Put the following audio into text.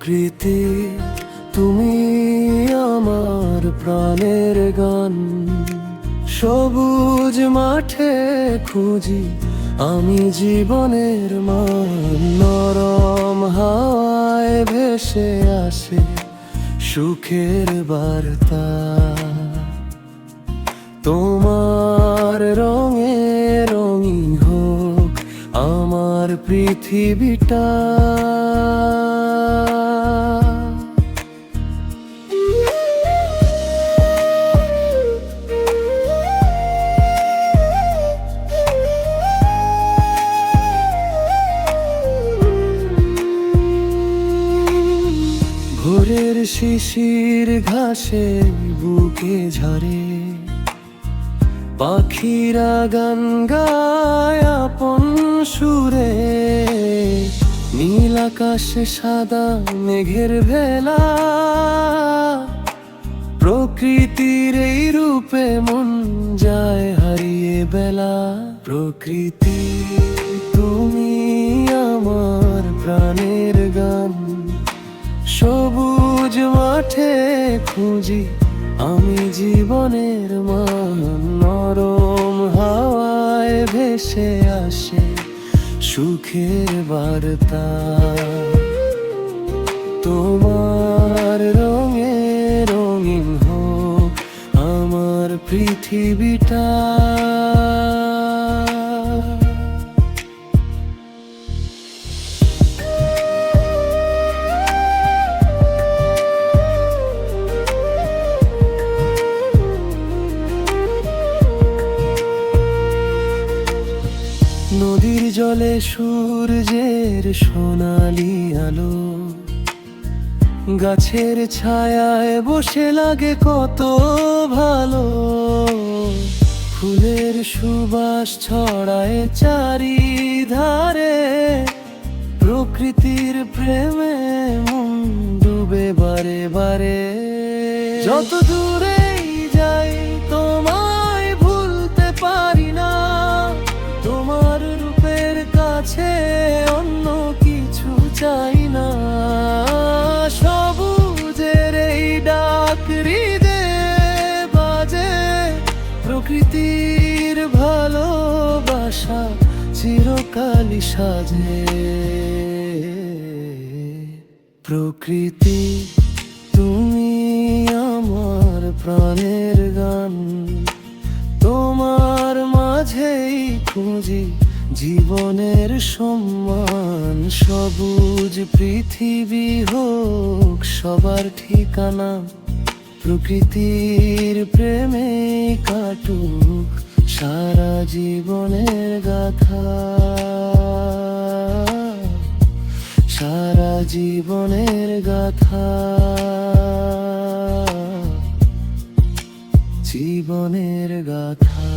প্রকৃতি তুমি আমার প্রাণের গান, সবুজ মাঠে খুঁজি আমি জীবনের মান। নরম হাওয়ায় ভেসে আসে সুখের বার্তা, তোমার রঙে রঙিন হোক আমার পৃথিবীটা। ভোরের শিশির ঘাসে বুকে ঝরে, পাখিরা গান গায় আপন সুরে। নীল আকাশে সাদা মেঘের ভেলা, প্রকৃতির এই রূপে মন যায় হারিয়ে বেলা। প্রকৃতি তুমি আমার প্রাণের গান, সবুজ মাঠে খুঁজি আমি জীবনের মান। নরম হাওয়ায় ভেসে আসে সুখের বার্তা, তোমার রঙে রঙিন হোক আমার পৃথিবীটা। নদীর জলে সূর্যের সোনালি আলো, গাছের ছায়ায় বসে লাগে কত ভালো। ফুলের সুবাস ছড়ায় চারিধারে, প্রকৃতির প্রেমে মন ডুবে বারে বারে। যত দূরেই যাই তোমায় ভুলতে পারি না, তোমার রূপের কাছে অন্য কিছু চাই না। সবুজের এই ডাক হৃদয়ে বাজে, প্রকৃতির ভালোবাসা চিরকালই সাজে। প্রকৃতি তুমি আমার প্রাণের গান, তোমার মাঝেই খুঁজি জীবনের সম্মান। সবুজ পৃথিবী হোক সবার ঠিকানা, প্রকৃতির প্রেমে কাটুক সারা জীবনের গাথা। সারা জীবনের গাথা, জীবনের গাথা।